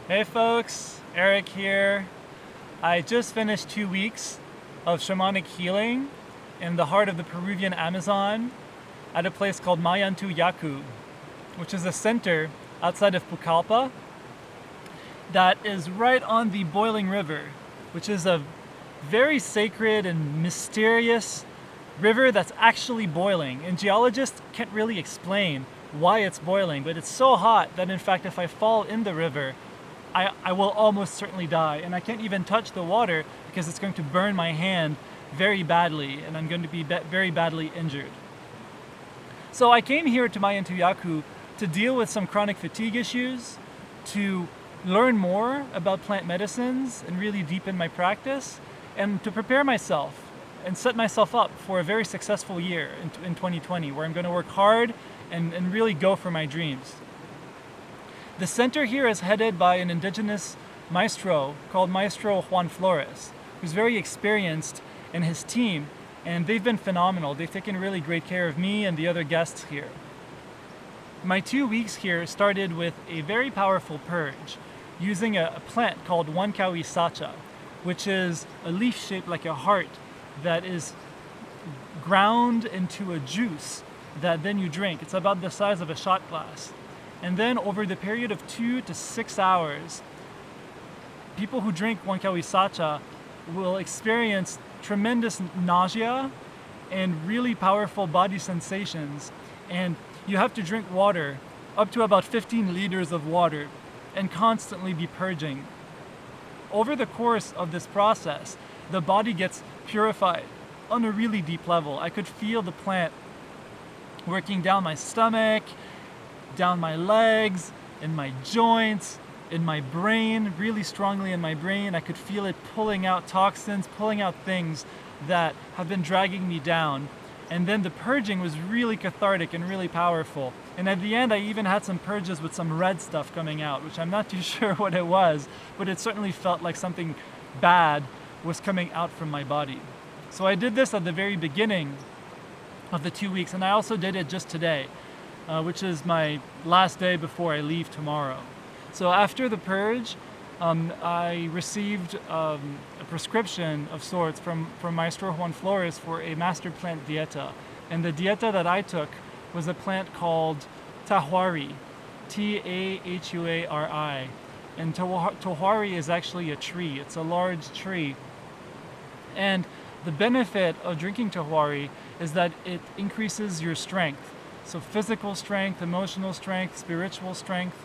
Hey folks, Eric here. I just finished 2 weeks of shamanic healing in the heart of the Peruvian Amazon at a place called Mayantuyacu, which is a center outside of Pucallpa that is right on the boiling river, which is a very sacred and mysterious river that's actually boiling. And geologists can't really explain why it's boiling, but it's so hot that in fact if I fall in the river, I will almost certainly die, and I can't even touch the water because it's going to burn my hand very badly, and I'm going to be very badly injured. So I came here to Mayantuyacu to deal with some chronic fatigue issues, to learn more about plant medicines and really deepen my practice, and to prepare myself and set myself up for a very successful year in 2020, where I'm going to work hard and really go for my dreams. The center here is headed by an indigenous maestro called Maestro Juan Flores, who's very experienced, and his team, and they've been phenomenal. They've taken really great care of me and the other guests here. My 2 weeks here started with a very powerful purge using a plant called Wankawi-sacha, which is a leaf shaped like a heart that is ground into a juice that then you drink. It's about the size of a shot glass. And then over the period of 2 to 6 hours, people who drink Wankawi-sacha will experience tremendous nausea and really powerful body sensations. And you have to drink water, up to about 15 liters of water, and constantly be purging. Over the course of this process, the body gets purified on a really deep level. I could feel the plant working down my stomach, down my legs, in my joints, in my brain, really strongly in my brain. I could feel it pulling out toxins, pulling out things that have been dragging me down. And then the purging was really cathartic and really powerful. And at the end, I even had some purges with some red stuff coming out, which I'm not too sure what it was, but it certainly felt like something bad was coming out from my body. So I did this at the very beginning of the 2 weeks, and I also did it just today, which is my last day before I leave tomorrow. So after the purge, I received a prescription of sorts from Maestro Juan Flores for a master plant dieta. And the dieta that I took was a plant called Tahuari, Tahuari. And Tahuari is actually a tree. It's a large tree. And the benefit of drinking Tahuari is that it increases your strength. So physical strength, emotional strength, spiritual strength.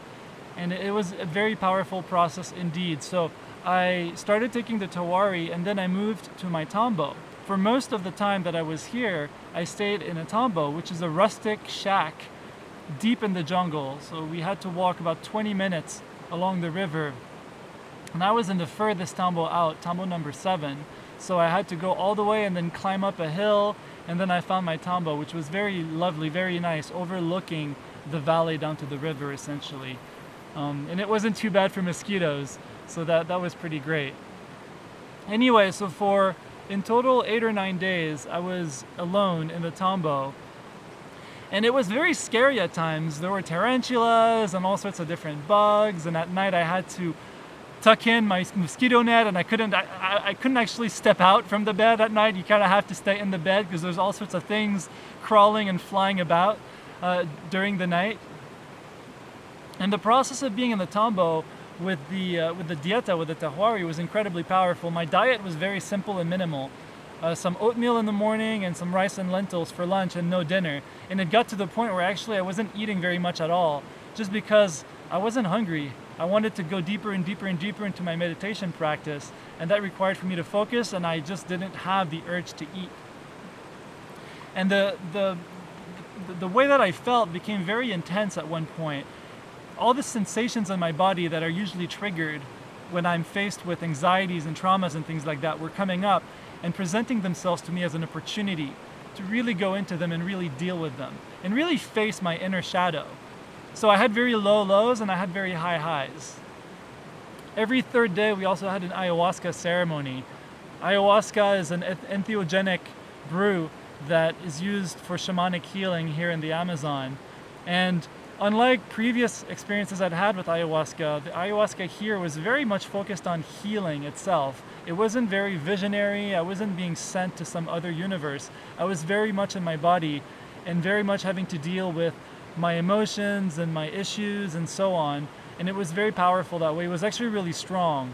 And it was a very powerful process indeed. So I started taking the Tahuari, and then I moved to my tambo. For most of the time that I was here, I stayed in a tambo, which is a rustic shack deep in the jungle. So we had to walk about 20 minutes along the river. And I was in the furthest tambo out, tambo number 7. So I had to go all the way and then climb up a hill, and then I found my tambo, which was very lovely, very nice, overlooking the valley down to the river essentially. And it wasn't too bad for mosquitoes, so that was pretty great. Anyway, so for in total 8 or 9 days, I was alone in the tambo, and it was very scary at times. There were tarantulas and all sorts of different bugs, and at night I had to tuck in my mosquito net, and I couldn't actually step out from the bed at night. You kind of have to stay in the bed because there's all sorts of things crawling and flying about during the night. And the process of being in the tambo with the dieta, with the Tahuari, was incredibly powerful. My diet was very simple and minimal. Some oatmeal in the morning and some rice and lentils for lunch and no dinner. And it got to the point where actually I wasn't eating very much at all, just because I wasn't hungry. I wanted to go deeper and deeper and deeper into my meditation practice, and that required for me to focus, and I just didn't have the urge to eat. And the way that I felt became very intense at one point. All the sensations in my body that are usually triggered when I'm faced with anxieties and traumas and things like that were coming up and presenting themselves to me as an opportunity to really go into them and really deal with them and really face my inner shadow. So I had very low lows and I had very high highs. Every third day we also had an ayahuasca ceremony. Ayahuasca is an entheogenic brew that is used for shamanic healing here in the Amazon. And Unlike previous experiences I'd had with ayahuasca, the ayahuasca here was very much focused on healing itself. It wasn't very visionary. I wasn't being sent to some other universe. I was very much in my body and very much having to deal with my emotions and my issues and so on. And it was very powerful that way. It was actually really strong.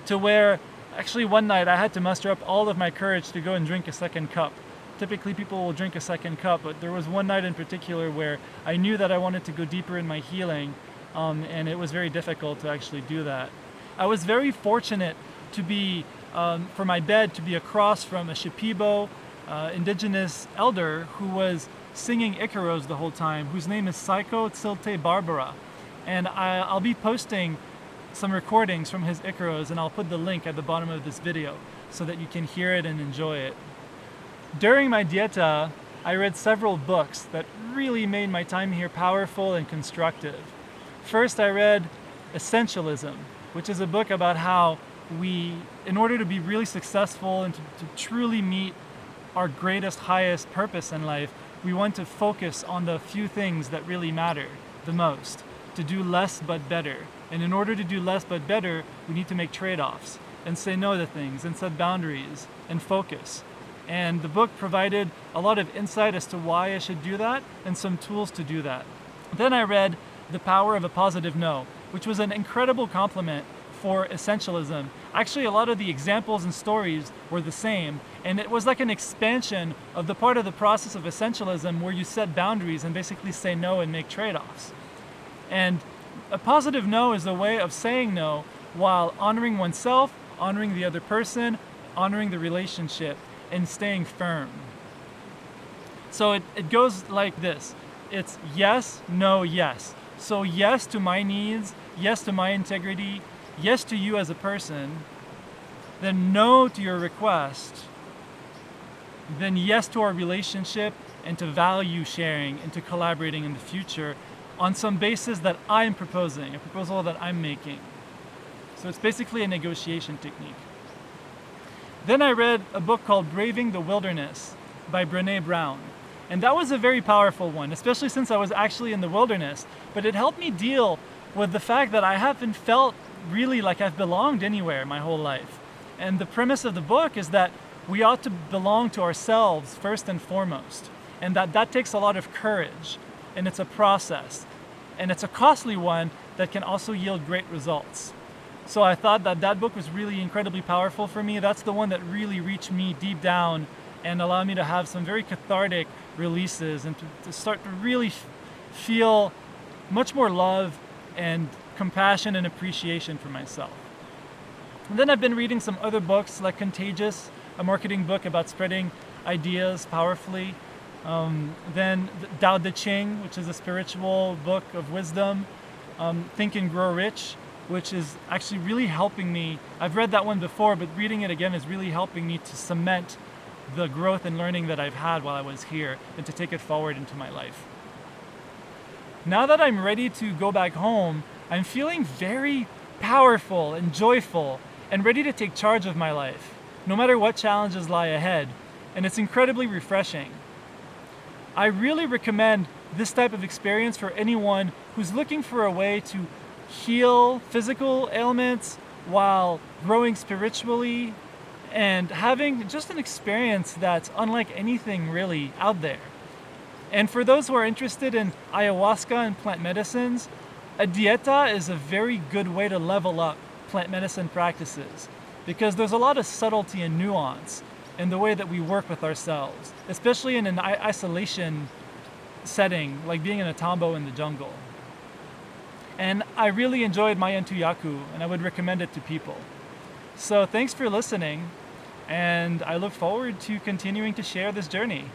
To where, actually one night I had to muster up all of my courage to go and drink a second cup. Typically people will drink a second cup, but there was one night in particular where I knew that I wanted to go deeper in my healing, and it was very difficult to actually do that. I was very fortunate to be, for my bed, to be across from a Shipibo indigenous elder who was singing Icaros the whole time, whose name is Psycho Tsilte Barbara. And I'll be posting some recordings from his Icaros, and I'll put the link at the bottom of this video so that you can hear it and enjoy it. During my Dieta, I read several books that really made my time here powerful and constructive. First, I read Essentialism, which is a book about how we, in order to be really successful and to truly meet our greatest, highest purpose in life, we want to focus on the few things that really matter the most, to do less but better. And in order to do less but better, we need to make trade-offs and say no to things and set boundaries and focus. And the book provided a lot of insight as to why I should do that and some tools to do that. Then I read The Power of a Positive No, which was an incredible complement for essentialism. Actually, a lot of the examples and stories were the same, and it was like an expansion of the part of the process of essentialism where you set boundaries and basically say no and make trade-offs. And a positive no is a way of saying no while honoring oneself, honoring the other person, honoring the relationship, and staying firm. So it goes like this. It's yes, no, yes. So yes to my needs, yes to my integrity, yes to you as a person, then no to your request, then yes to our relationship and to value sharing and to collaborating in the future on some basis that I'm proposing, a proposal that I'm making. So it's basically a negotiation technique. Then I read a book called Braving the Wilderness by Brené Brown. And that was a very powerful one, especially since I was actually in the wilderness. But it helped me deal with the fact that I haven't felt really like I've belonged anywhere my whole life. And the premise of the book is that we ought to belong to ourselves first and foremost. And that takes a lot of courage. And it's a process. And it's a costly one that can also yield great results. So I thought that book was really incredibly powerful for me. That's the one that really reached me deep down and allowed me to have some very cathartic releases and to start to really feel much more love and compassion and appreciation for myself. And then I've been reading some other books like Contagious, a marketing book about spreading ideas powerfully. Then Tao Te Ching, which is a spiritual book of wisdom. Think and Grow Rich, which is actually really helping me. I've read that one before, but reading it again is really helping me to cement the growth and learning that I've had while I was here and to take it forward into my life. Now that I'm ready to go back home, I'm feeling very powerful and joyful and ready to take charge of my life, no matter what challenges lie ahead, and it's incredibly refreshing. I really recommend this type of experience for anyone who's looking for a way to heal physical ailments while growing spiritually and having just an experience that's unlike anything really out there. And for those who are interested in ayahuasca and plant medicines, a dieta is a very good way to level up plant medicine practices because there's a lot of subtlety and nuance in the way that we work with ourselves, especially in an isolation setting like being in a tambo in the jungle. And I really enjoyed Mayantuyacu, and I would recommend it to people. So thanks for listening, and I look forward to continuing to share this journey.